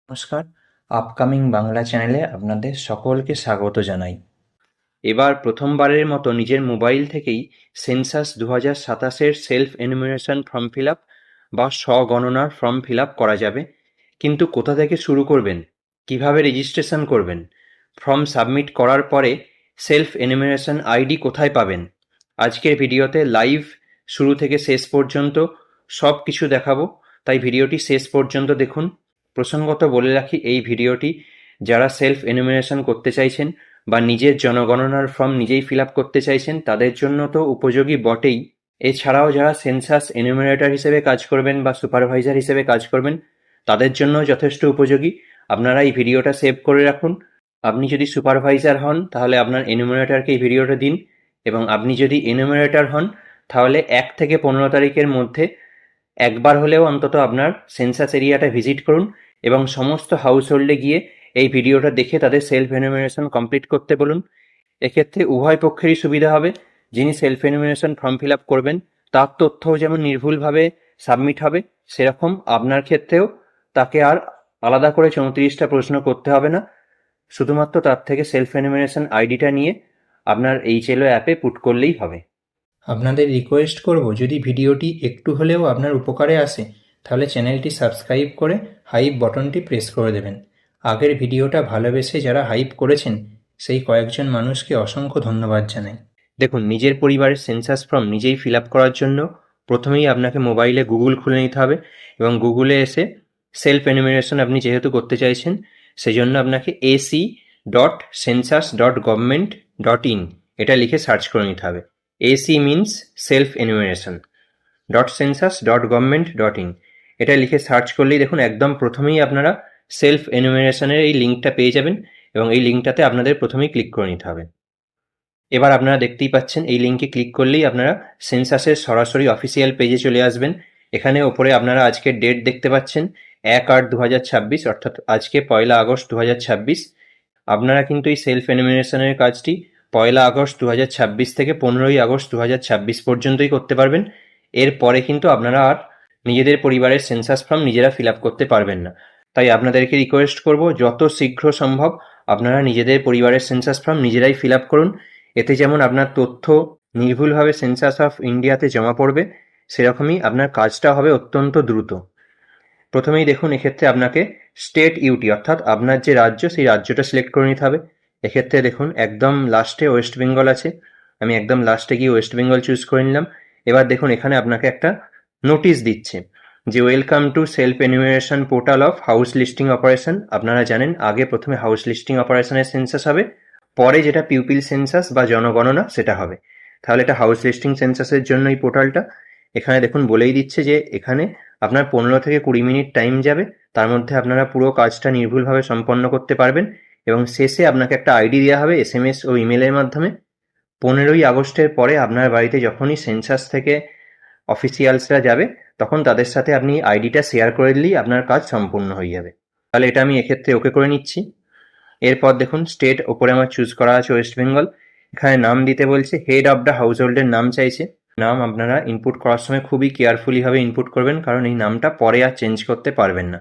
নমস্কার, আপকামিং বাংলা চ্যানেলে আপনাদের সকলকে স্বাগত জানাই। এবার প্রথমবারের মতো নিজের মোবাইল থেকেই সেন্সাস 2027-এর self enumeration form fill up বা স্বগণনার ফর্ম ফিল আপ করা যাবে। কিন্তু কোথা থেকে শুরু করবেন, কিভাবে রেজিস্ট্রেশন করবেন, ফর্ম সাবমিট করার পরে সেলফ এনুমারেশন আইডি কোথায় পাবেন, আজকের ভিডিওতে লাইভ শুরু থেকে শেষ পর্যন্ত সব কিছু দেখাবো, তাই ভিডিওটি শেষ পর্যন্ত দেখুন। প্রসঙ্গত বলে রাখি, এই ভিডিওটি যারা সেলফ এনুমারেশন করতে চাইছেন বা নিজের জনগণনার ফর্ম নিজেই ফিল আপ করতে চাইছেন তাদের জন্য তো উপযোগী বটেই, এছাড়াও যারা সেন্সাস এনুমারেটর হিসেবে কাজ করবেন বা সুপারভাইজার হিসেবে কাজ করবেন তাদের জন্য যথেষ্ট উপযোগী। আপনারা এই ভিডিওটা সেভ করে রাখুন। আপনি যদি সুপারভাইজার হন তাহলে আপনার এনুমারেটরকে এই ভিডিওটা দিন, এবং আপনি যদি এনুমারেটর হন তাহলে 1 থেকে 15 তারিখের মধ্যে একবার হলেও অন্তত আপনার সেন্সাস এরিয়াটা ভিজিট করুন এবং সমস্ত হাউস হোল্ডে গিয়ে এই ভিডিওটা দেখে তাদের সেলফ এনুমারেশন কমপ্লিট করতে বলুন। এক্ষেত্রে উভয় পক্ষেরই সুবিধা হবে। যিনি self enumeration form fill up করবেন তার তথ্যও যেমন নির্ভুলভাবে সাবমিট হবে, সেরকম আপনার ক্ষেত্রেও তাকে আর আলাদা করে 34টা প্রশ্ন করতে হবে না। শুধুমাত্র তার থেকে সেলফ এনুমারেশন আইডিটা নিয়ে আপনার HLO অ্যাপে পুট করলেই হবে। আপনাদের রিকোয়েস্ট করব, যদি ভিডিওটি একটু হলেও আপনার উপকারে আসে তাহলে চ্যানেলটি সাবস্ক্রাইব করে হাইপ বটনটি প্রেস করে দেবেন। আগের ভিডিওটা ভালোবেসে যারা হাইপ করেছেন সেই কয়েকজন মানুষকে অসংখ্য ধন্যবাদ জানাই। দেখুন, নিজের পরিবারের সেন্সাস ফর্ম নিজেই ফিল আপ করার জন্য প্রথমেই আপনাকে মোবাইলে গুগল খুলে নিতে হবে এবং গুগলে এসে সেলফ এনুমারেশন আপনি যেহেতু করতে চাইছেন সেই জন্য আপনাকে ac.census.government.in এটা লিখে সার্চ করে নিতে হবে। AC means self enumeration, .census.government.in এটা লিখে সার্চ করলেই দেখুন একদম প্রথমেই আপনারা সেলফ এনুমারেশনের এই লিঙ্কটা পেয়ে যাবেন এবং এই লিঙ্কটাতে আপনাদের প্রথমেই ক্লিক করে নিতে হবে। এবার আপনারা দেখতেই পাচ্ছেন এই লিঙ্কে ক্লিক করলেই আপনারা সেন্সাসের সরাসরি অফিসিয়াল পেজে চলে আসবেন। এখানে ওপরে আপনারা আজকের ডেট দেখতে পাচ্ছেন 1/8/2026, অর্থাৎ আজকে 1 আগস্ট 2026। আপনারা কিন্তু এই সেলফ এনুমারেশনের কাজটি 1 আগস্ট 2026 থেকে 15 আগস্ট 2026 পর্যন্তই করতে পারবেন। এরপরে কিন্তু আপনারা আর নিজেদের পরিবারের সেন্সাস ফর্ম নিজেরা ফিল আপ করতে পারবেন না। তাই আপনাদেরকে রিকোয়েস্ট করব, যত শীঘ্র সম্ভব আপনারা নিজেদের পরিবারের সেন্সাস ফর্ম নিজেরাই ফিল আপ করুন। এতে যেমন আপনার তথ্য নির্ভুলভাবে সেন্সাস অফ ইন্ডিয়াতে জমা পড়বে, সেরকমই আপনার কাজটা হবে অত্যন্ত দ্রুত। প্রথমেই দেখুন, এক্ষেত্রে আপনাকে স্টেট ইউটি অর্থাৎ আপনার যে রাজ্য সেই রাজ্যটা সিলেক্ট করে নিতে হবে। এক্ষেত্রে দেখুন একদম লাস্টে ওয়েস্ট বেঙ্গল আছে, আমি একদম লাস্টে গিয়ে ওয়েস্ট বেঙ্গল চুজ করে নিলাম। এবার দেখুন এখানে আপনাকে একটা নোটিশ দিচ্ছে যে welcome to self enumeration portal of house listing operation. আপনারা জানেন আগে প্রথমে হাউস লিস্টিং অপারেশনের সেন্সাস হবে, পরে যেটা পিউপিল সেন্সাস বা জনগণনা সেটা হবে। তাহলে এটা হাউস লিস্টিং সেন্সাসের জন্য এই পোর্টালটা। এখানে দেখুন বলেই দিচ্ছে যে এখানে আপনার 15 থেকে 20 মিনিট টাইম যাবে, তার মধ্যে আপনারা পুরো কাজটা নির্ভুলভাবে সম্পন্ন করতে পারবেন এবং শেষে আপনাকে একটা আইডি দেওয়া হবে SMS ও ইমেলের মাধ্যমে। 15 আগস্টের পরে আপনার বাড়িতে যখনই সেন্সাস থেকে অফিসিয়ালসরা যাবে তখন তাদের সাথে আপনি আইডিটা শেয়ার করে দিলেই আপনার কাজ সম্পূর্ণ হয়ে যাবে। তাহলে এটা আমি এক্ষেত্রে ওকে করে নিচ্ছি। এরপর দেখুন স্টেট ওপরে আমার চুজ করা আছে ওয়েস্ট বেঙ্গল। এখানে নাম দিতে বলছে, হেড অফ দ্য হাউস হোল্ডের নাম চাইছে। নাম আপনারা ইনপুট করার সময় খুবই কেয়ারফুলিভাবে ইনপুট করবেন, কারণ এই নামটা পরে আর চেঞ্জ করতে পারবেন না।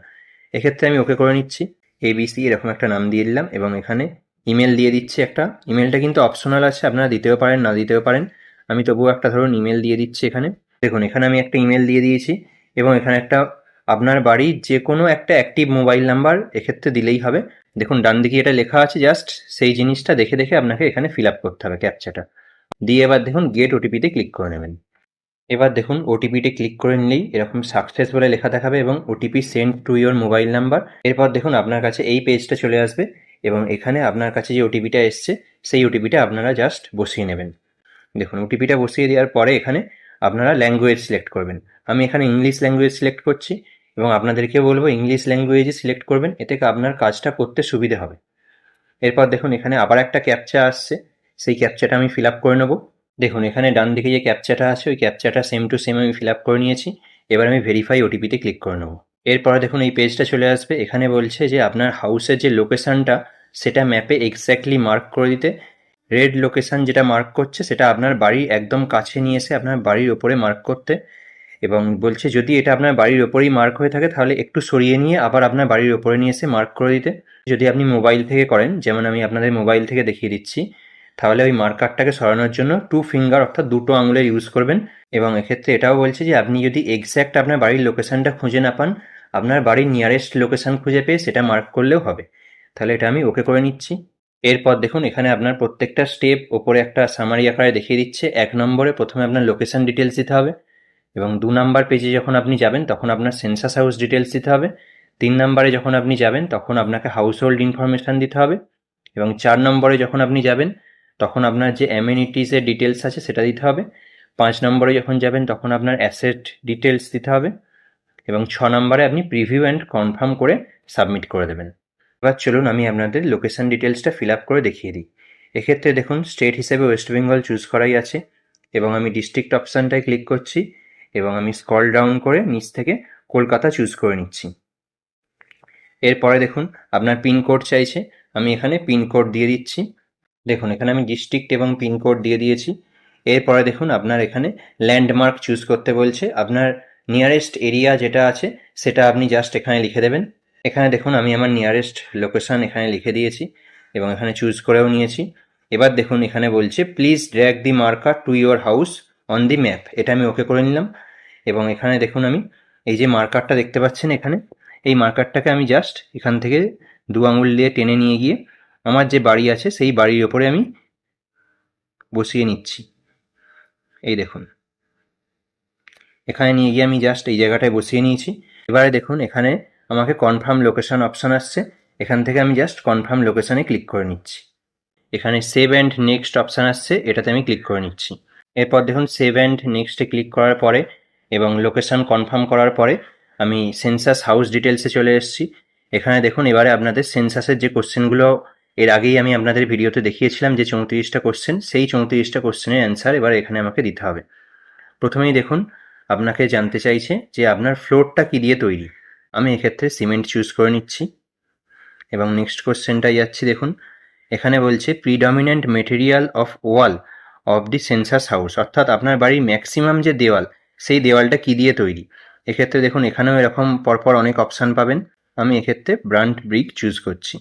এক্ষেত্রে আমি ওকে করে নিচ্ছি, ABC এরকম একটা নাম দিয়ে দিলাম এবং এখানে ইমেল দিয়ে দিচ্ছি একটা। ইমেলটা কিন্তু অপশনাল আছে, আপনারা দিতেও পারেন না দিতেও পারেন। আমি তবুও একটা ধরুন ইমেল দিয়ে দিচ্ছি এখানে। দেখুন এখানে আমি একটা ইমেল দিয়ে দিয়েছি এবং এখানে একটা আপনার বাড়ির যে কোনো একটা অ্যাক্টিভ মোবাইল নাম্বার এক্ষেত্রে দিলেই হবে। দেখুন ডান দিকে এটা লেখা আছে, জাস্ট সেই জিনিসটা দেখে দেখে আপনাকে এখানে ফিল আপ করতে হবে ক্যাপচাটা দিয়ে। এবার দেখুন গেট ওটিপিতে ক্লিক করে নেবেন। এবার দেখুন ওটিপিতে ক্লিক করে নিলেই এরকম সাকসেস বলে লেখা দেখাবে এবং OTP send to your mobile number. এরপর দেখুন আপনার কাছে এই পেজটা চলে আসবে এবং এখানে আপনার কাছে যে ওটিপিটা এসছে সেই ওটিপিটা আপনারা জাস্ট বসিয়ে নেবেন। দেখুন ওটিপিটা বসিয়ে দেওয়ার পরে এখানে আপনারা ল্যাঙ্গুয়েজ সিলেক্ট করবেন। আমি এখানে ইংলিশ ল্যাঙ্গুয়েজ সিলেক্ট করছি এবং আপনাদেরকে বলবো ইংলিশ ল্যাঙ্গুয়েজে সিলেক্ট করবেন, এতে আপনার কাজটা করতে সুবিধে হবে। এরপর দেখুন এখানে আবার একটা ক্যাপচা আসছে, সেই ক্যাপচাটা আমি ফিল আপ করে নেবো। দেখুন এখানে ডান দিকে যে ক্যাপচাটা আছে ওই ক্যাপচাটা সেম টু সেম আমি ফিল আপ করে নিয়েছি। এবার আমি ভেরিফাই ওটিপিতে ক্লিক করে নেবো। এরপরে দেখুন এই পেজটা চলে আসবে। এখানে বলছে যে আপনার হাউসের যে লোকেশানটা সেটা ম্যাপে এক্স্যাক্টলি মার্ক করে দিতে। রেড লোকেশান যেটা মার্ক করছে সেটা আপনার বাড়ির একদম কাছে নিয়ে এসে আপনার বাড়ির ওপরে মার্ক করতে। এবং বলছে যদি এটা আপনার বাড়ির ওপরেই মার্ক হয়ে থাকে তাহলে একটু সরিয়ে নিয়ে আবার আপনার বাড়ির ওপরে নিয়ে এসে মার্ক করে দিতে। যদি আপনি মোবাইল থেকে করেন, যেমন আমি আপনাদের মোবাইল থেকে দেখিয়ে দিচ্ছি, তাহলে ওই মার্কারটাকে সরানোর জন্য 2 ফিঙ্গার অর্থাৎ 2টো আঙুলের ইউজ করবেন। এবং এক্ষেত্রে এটাও বলছে যে আপনি যদি এক্স্যাক্ট আপনার বাড়ির লোকেশনটা খুঁজে না পান, আপনার বাড়ির নিয়ারেস্ট লোকেশন খুঁজে পেয়ে সেটা মার্ক করলেও হবে। তাহলে এটা আমি ওকে করে নিচ্ছি। এরপর দেখুন এখানে আপনার প্রত্যেকটা স্টেপ ওপরে একটা সামারি আকারে দেখিয়ে দিচ্ছে। 1 নম্বরে প্রথমে আপনার লোকেশন ডিটেলস দিতে হবে, এবং 2 নাম্বার পেজে যখন আপনি যাবেন তখন আপনার সেন্সাস হাউস ডিটেলস দিতে হবে। 3 নাম্বারে যখন আপনি যাবেন তখন আপনাকে হাউস হোল্ড ইনফরমেশান দিতে হবে, এবং 4 নম্বরে যখন আপনি যাবেন তখন আপনার যে অ্যামেনিটিসের ডিটেলস আছে সেটা দিতে হবে। 5 নম্বরে যখন যাবেন তখন আপনার অ্যাসেট ডিটেলস দিতে হবে, এবং 6 নম্বরে আপনি প্রিভিউ অ্যান্ড কনফার্ম করে সাবমিট করে দেবেন। এবার চলুন আমি আপনাদের লোকেশন ডিটেলসটা ফিল আপ করে দেখিয়ে দিই। এক্ষেত্রে দেখুন স্টেট হিসেবে ওয়েস্ট বেঙ্গল চুজ করাই আছে, এবং আমি ডিস্ট্রিক্ট অপশানটায় ক্লিক করছি এবং আমি স্ক্রল ডাউন করে নিচ থেকে কলকাতা চুজ করে নিচ্ছি। এরপরে দেখুন আপনার পিনকোড চাইছে, আমি এখানে পিনকোড দিয়ে দিচ্ছি। দেখুন এখানে আমি ডিস্ট্রিক্ট এবং পিনকোড দিয়ে দিয়েছি। এরপরে দেখুন আপনার এখানে ল্যান্ডমার্ক চুজ করতে বলছে। আপনার নিয়ারেস্ট এরিয়া যেটা আছে সেটা আপনি জাস্ট এখানে লিখে দেবেন। এখানে দেখুন আমি আমার নিয়ারেস্ট লোকেশন এখানে লিখে দিয়েছি এবং এখানে চুজ করেও নিয়েছি। এবার দেখুন এখানে বলছে please drag the marker to your house on the map, এটা আমি ওকে করে নিলাম। এবং এখানে দেখুন আমি এই যে মার্কারটা দেখতে পাচ্ছেন এখানে, এই মার্কারটাকে আমি জাস্ট এখান থেকে 2 আঙুল দিয়ে টেনে নিয়ে গিয়ে আমার যে বাড়ি আছে সেই বাড়ির ওপরে আমি বসিয়ে নিচ্ছি। এই দেখুন এখানে নিয়ে গিয়ে আমি জাস্ট এই জায়গাটায় বসিয়ে নিয়েছি। এবারে দেখুন এখানে আমাকে কনফার্ম লোকেশন অপশান আসছে, এখান থেকে আমি জাস্ট কনফার্ম লোকেশানে ক্লিক করে নিচ্ছি। এখানে সেভ অ্যান্ড নেক্সট অপশান আসছে, এটাতে আমি ক্লিক করে নিচ্ছি। এরপর দেখুন সেভ অ্যান্ড নেক্সটে ক্লিক করার পরে এবং লোকেশান কনফার্ম করার পরে আমি সেন্সাস হাউস ডিটেলসে চলে এসেছি। এখানে দেখুন এবারে আপনাদের সেন্সাসের যে কোশ্চেনগুলো এর আগেই আমি আপনাদের ভিডিওতে দেখিয়েছিলাম যে 34টা কোশ্চেন, সেই 34টা কোশ্চেনের অ্যান্সার এবার এখানে আমাকে দিতে হবে। প্রথমেই দেখুন আপনাকে জানতে চাইছে যে আপনার ফ্লোরটা কী দিয়ে তৈরি। আমি এক্ষেত্রে সিমেন্ট চুজ করে নিচ্ছি এবং নেক্সট কোশ্চেনটাই যাচ্ছি। দেখুন এখানে বলছে predominant material of wall of the census house, অর্থাৎ আপনার বাড়ির ম্যাক্সিমাম যে দেওয়াল সেই দেওয়ালটা কী দিয়ে তৈরি। এক্ষেত্রে দেখুন এখানেও এরকম পরপর অনেক অপশান পাবেন, আমি এক্ষেত্রে ব্রান্ট ব্রিক চুজ করছি।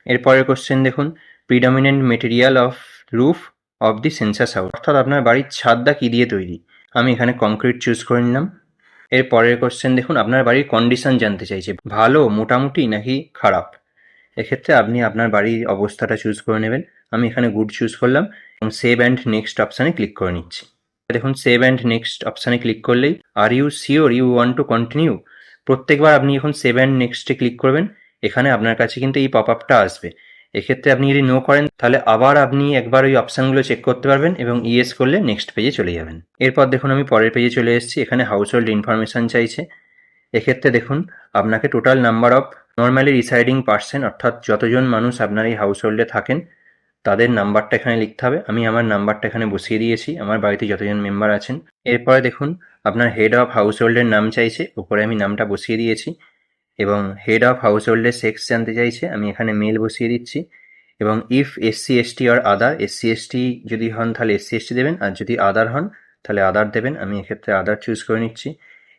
এরপরের কোশ্চেন দেখুন predominant material of roof of the census house, অর্থাৎ আপনার বাড়ির ছাদটা কী দিয়ে তৈরি। আমি এখানে কংক্রিট চুজ করে নিলাম। এর পরের কোশ্চেন দেখুন আপনার বাড়ির কন্ডিশন জানতে চাইছে, ভালো, মোটামুটি নাকি খারাপ। এক্ষেত্রে আপনি আপনার বাড়ির অবস্থাটা চুজ করে নেবেন। আমি এখানে গুড চুজ করলাম এবং সেভ অ্যান্ড নেক্সট অপশানে ক্লিক করে নিচ্ছি। দেখুন সেভ অ্যান্ড নেক্সট অপশানে ক্লিক করলেই are you sure you want to continue, প্রত্যেকবার আপনি এখন সেভ অ্যান্ড নেক্সটে ক্লিক করবেন, এখানে আপনার কাছে কিন্তু এই পপ আপটা আসবে। এক্ষেত্রে আপনি যদি নো করেন তাহলে আবার আপনি একবার ওই অপশানগুলো চেক করতে পারবেন এবং ইয়েস করলে নেক্সট পেজে চলে যাবেন। এরপর দেখুন আমি পরের পেজে চলে এসেছি, এখানে হাউস হোল্ড ইনফরমেশান চাইছে। এক্ষেত্রে দেখুন আপনাকে total number of normally residing person, অর্থাৎ যতজন মানুষ আপনার এই হাউস হোল্ডে থাকেন তাদের নাম্বারটা এখানে লিখতে হবে। আমি আমার নাম্বারটা এখানে বসিয়ে দিয়েছি, আমার বাড়িতে যতজন মেম্বার আছেন। এরপরে দেখুন আপনার হেড অফ হাউস হোল্ডের নাম চাইছে, উপরে আমি নামটা বসিয়ে দিয়েছি। এবং হেড অফ হাউস হোল্ডের সেক্স জানতে চাইছে, আমি এখানে মেল বসিয়ে দিচ্ছি। এবং if SC ST or other, SC ST যদি হন তাহলে এসসি এসটি দেবেন, আর যদি আদার হন তাহলে আদার দেবেন। আমি এক্ষেত্রে আদার চুজ করে নিচ্ছি।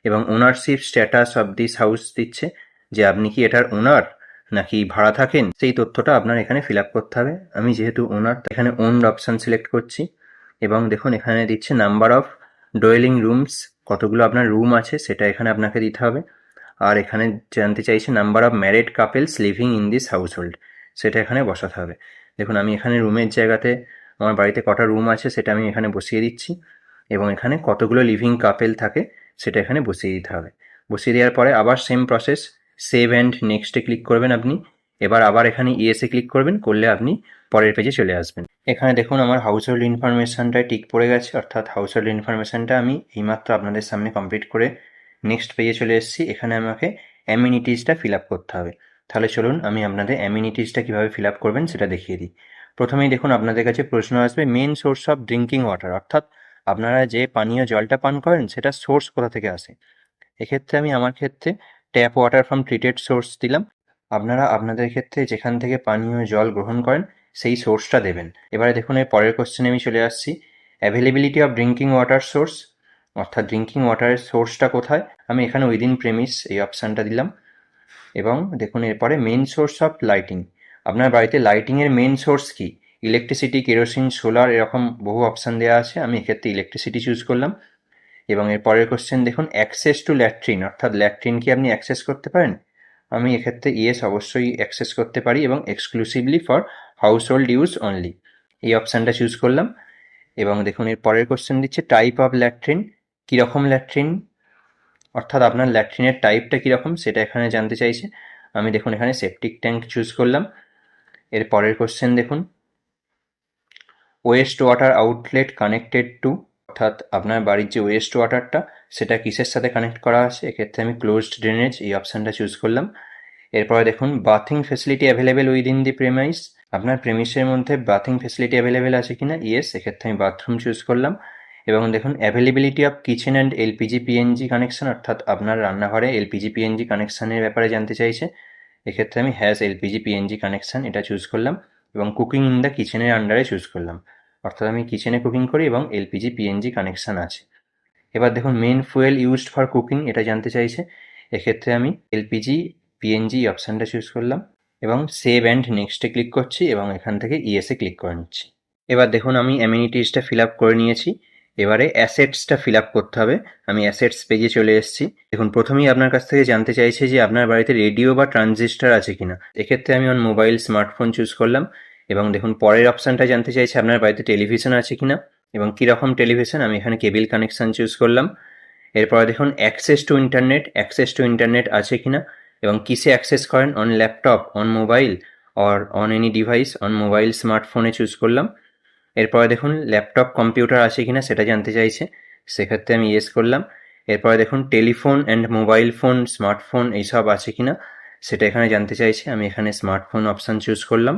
এবং ownership status of this house দিচ্ছে, যে আপনি কি এটার ওনার নাকি ভাড়া থাকেন, সেই তথ্যটা আপনার এখানে ফিল আপ করতে হবে। আমি যেহেতু ওনার, এখানে ওনড অপশান সিলেক্ট করছি। এবং দেখুন এখানে দিচ্ছে নাম্বার অফ ডোয়েলিং রুমস, কতগুলো আপনার রুম আছে সেটা এখানে আপনাকে দিতে হবে। আর এখানে জানতে চাইছে number of married couples living in this house hold, সেটা এখানে বসাতে হবে। দেখুন আমি এখানে রুমের জায়গাতে আমার বাড়িতে কটা রুম আছে সেটা আমি এখানে বসিয়ে দিচ্ছি, এবং এখানে কতগুলো লিভিং কাপেল থাকে সেটা এখানে বসিয়ে দিতে হবে। বসিয়ে দেওয়ার পরে আবার সেম প্রসেস, সেভ অ্যান্ড নেক্সটে ক্লিক করবেন আপনি। এবার আবার এখানে ইয়েসে ক্লিক করবেন, করলে আপনি পরের পেজে চলে আসবেন। এখানে দেখুন আমার হাউস হোল্ড ইনফরমেশানটায় টিক পড়ে গেছে, অর্থাৎ হাউস হোল্ড ইনফরমেশানটা আমি এইমাত্র আপনাদের সামনে কমপ্লিট করে নেক্সট পেজে চলে এসেছি। এখানে আমাকে অ্যামিনিটিসটা ফিল আপ করতে হবে। তাহলে চলুন আমি আপনাদের অ্যামিনিটিসটা কীভাবে ফিল আপ করবেন সেটা দেখিয়ে দিই। প্রথমেই দেখুন আপনাদের কাছে প্রশ্ন আসবে main source of drinking water, অর্থাৎ আপনারা যে পানীয় জলটা পান করেন সেটা সোর্স কোথা থেকে আসে। এক্ষেত্রে আমি আমার ক্ষেত্রে tap water from treated source দিলাম। আপনারা আপনাদের ক্ষেত্রে যেখান থেকে পানীয় জল গ্রহণ করেন সেই সোর্সটা দেবেন। এবারে দেখুন এর পরের কোশ্চেনে আমি চলে আসছি, availability of drinking water source. অর্থাৎ ড্রিঙ্কিং ওয়াটারের সোর্সটা কোথায়, আমি এখানে উইদিন প্রেমিস এই অপশানটা দিলাম। এবং দেখুন এরপরে মেন সোর্স অফ লাইটিং, আপনার বাড়িতে লাইটিংয়ের মেন সোর্স কি, ইলেকট্রিসিটি, কেরোসিন, সোলার, এরকম বহু অপশান দেওয়া আছে, আমি এক্ষেত্রে ইলেকট্রিসিটি চুজ করলাম। এবং এর পরের কোশ্চেন দেখুন, অ্যাক্সেস টু ল্যাট্রিন, অর্থাৎ ল্যাট্রিন কি আপনি অ্যাক্সেস করতে পারেন, আমি এক্ষেত্রে ইয়েস অবশ্যই অ্যাক্সেস করতে পারি এবং exclusively for house hold use only, এই অপশানটা চুজ করলাম। এবং দেখুন এর পরের কোশ্চেন দিচ্ছে টাইপ অফ ল্যাট্রিন, কীরকম ল্যাট্রিন, অর্থাৎ আপনার ল্যাট্রিনের টাইপটা কীরকম সেটা এখানে জানতে চাইছে, আমি দেখুন এখানে সেপটিক ট্যাঙ্ক চুজ করলাম। এর পরের কোশ্চেন দেখুন, West water outlet connected to, অর্থাৎ আপনার বাড়ির যে ওয়েস্ট ওয়াটারটা সেটা কিসের সাথে কানেক্ট করা আছে, এক্ষেত্রে আমি ক্লোজড ড্রেনেজ এই অপশানটা চুজ করলাম। এরপরে দেখুন bathing facility available within the premises, আপনার প্রেমিসের মধ্যে বাথিং ফেসিলিটি অ্যাভেলেবেল আছে কিনা, ইয়েস, এক্ষেত্রে আমি বাথরুম চুজ করলাম। এবং দেখুন availability of kitchen and LPG PNG connection, অর্থাৎ আপনার রান্নাঘরে এলপিজি পিএনজি কানেকশানের ব্যাপারে জানতে চাইছে, এক্ষেত্রে আমি হ্যাজ এলপিজি পিএনজি কানেকশান এটা চুজ করলাম। এবং কুকিং ইন দ্য কিচেনের আন্ডারে চুজ করলাম, অর্থাৎ আমি কিচেনে কুকিং করি এবং এলপিজি পিএনজি কানেকশান আছে। এবার দেখুন main fuel used for cooking এটা জানতে চাইছে, এক্ষেত্রে আমি এলপিজি পিএনজি অপশানটা চুজ করলাম এবং সেভ অ্যান্ড নেক্সটে ক্লিক করছি এবং এখান থেকে ইয়েসে ক্লিক করে নিচ্ছি। এবার দেখুন আমি অ্যামিনিটিসটা ফিল আপ করে নিয়েছি, এবারে অ্যাসেটসটা ফিল আপ করতে হবে, আমি অ্যাসেটস পেজে চলে এসেছি। দেখুন প্রথমেই আপনার কাছ থেকে জানতে চাইছে যে আপনার বাড়িতে রেডিও বা ট্রানজিস্টার আছে কিনা, এক্ষেত্রে আমি অন মোবাইল স্মার্টফোন চুজ করলাম। এবং দেখুন পরের অপশানটা জানতে চাইছে আপনার বাড়িতে টেলিভিশন আছে কিনা এবং কীরকম টেলিভিশন, আমি এখানে কেবল কানেকশান চুজ করলাম। এরপরে দেখুন অ্যাক্সেস টু ইন্টারনেট আছে কিনা এবং কিসে অ্যাক্সেস করেন, on laptop, on mobile or on any device, on mobile স্মার্টফোনে চুজ করলাম। এরপরে দেখুন ল্যাপটপ কম্পিউটার আছে কিনা সেটা জানতে চাইছে, সেক্ষেত্রে আমি ইয়েস করলাম। এরপরে দেখুন telephone and mobile phone, smartphone এইসব আছে কিনা সেটা এখানে জানতে চাইছে, আমি এখানে স্মার্টফোন অপশান চুজ করলাম।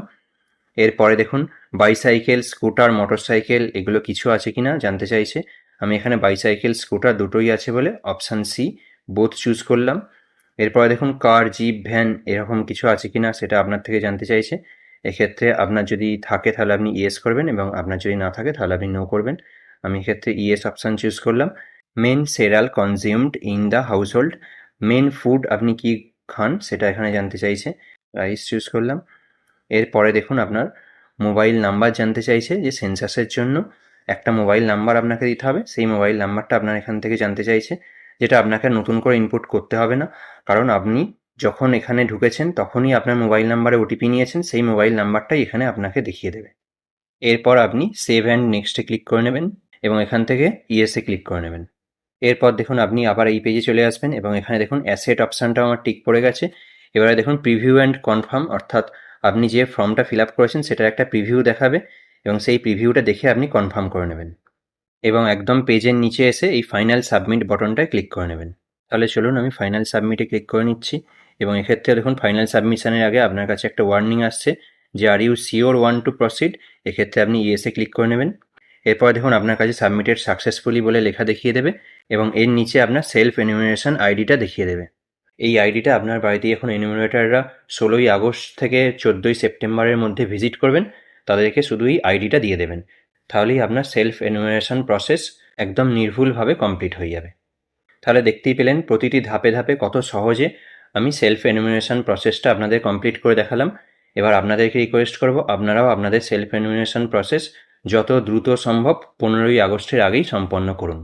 এরপরে দেখুন বাইসাইকেল, স্কুটার, মোটরসাইকেল এগুলো কিছু আছে কিনা জানতে চাইছে, আমি এখানে বাইসাইকেল, স্কুটার দুটোই আছে বলে অপশান সি বোথ চুজ করলাম। এরপরে দেখুন কার, জিপ, ভ্যান এরকম কিছু আছে কিনা সেটা আপনার থেকে জানতে চাইছে, এক্ষেত্রে আপনার যদি থাকে তাহলে আপনি ইয়েস করবেন এবং আপনার যদি না থাকে তাহলে আপনি নো করবেন, আমি এক্ষেত্রে ইয়েস অপশান চুজ করলাম। Main cereal consumed in the household, main food আপনি কি খান সেটা এখানে জানতে চাইছে, রাইস চুজ করলাম। এরপরে দেখুন আপনার মোবাইল নাম্বার জানতে চাইছে, যে সেন্সাসের জন্য একটা মোবাইল নাম্বার আপনাকে দিতে হবে, সেই মোবাইল নাম্বারটা আপনার এখান থেকে জানতে চাইছে, যেটা আপনাকে নতুন করে ইনপুট করতে হবে না, কারণ আপনি যখন এখানে ঢুকেছেন তখনই আপনার মোবাইল নাম্বারে ওটিপি নিয়েছেন, সেই মোবাইল নাম্বারটাই এখানে আপনাকে দেখিয়ে দেবে। এরপর আপনি সেভ অ্যান্ড নেক্সটে ক্লিক করে নেবেন এবং এখান থেকে ইয়েসে ক্লিক করে নেবেন। এরপর দেখুন আপনি আবার এই পেজে চলে আসবেন এবং এখানে দেখুন অ্যাসেট অপশানটা আমার টিক পড়ে গেছে। এবারে দেখুন প্রিভিউ অ্যান্ড কনফার্ম, অর্থাৎ আপনি যে ফর্মটা ফিল আপ করেছেন সেটার একটা প্রিভিউ দেখাবে এবং সেই প্রিভিউটা দেখে আপনি কনফার্ম করে নেবেন এবং একদম পেজের নিচে এসে এই ফাইনাল সাবমিট বটনটায় ক্লিক করে নেবেন। তাহলে চলুন আমি ফাইনাল সাবমিটে ক্লিক করে নিচ্ছি এবং এক্ষেত্রে দেখুন ফাইনাল সাবমিশনের আগে আপনার কাছে একটা ওয়ার্নিং আসছে যে are you sure want to proceed, এক্ষেত্রে আপনি ইয়েসে ক্লিক করে নেবেন। এরপর দেখুন আপনার কাছে সাবমিটেড সাকসেসফুলি বলে লেখা দেখিয়ে দেবে এবং এর নিচে আপনার সেলফ এনিউমারেশন আইডিটা দেখিয়ে দেবে। এই আইডিটা আপনার বাড়িতে এখন এনিউমারেটররা 16ই আগস্ট থেকে 14ই সেপ্টেম্বরের মধ্যে ভিজিট করবেন, তাদেরকে শুধু এই আইডিটা দিয়ে দেবেন, তাহলেই আপনার সেলফ এনিউমারেশন প্রসেস একদম নির্ভুলভাবে কমপ্লিট হয়ে যাবে। তাহলে দেখতেই পেলেন প্রতিটি ধাপে ধাপে কত সহজে আমি সেলফ এনিউমারেশন প্রসেসটা আপনাদের কমপ্লিট করে দেখালাম। এবার আপনাদেরকে রিকোয়েস্ট করব আপনারাও আপনাদের সেলফ এনিউমারেশন প্রসেস যত দ্রুত সম্ভব 15ই আগস্টের আগেই সম্পন্ন করুন।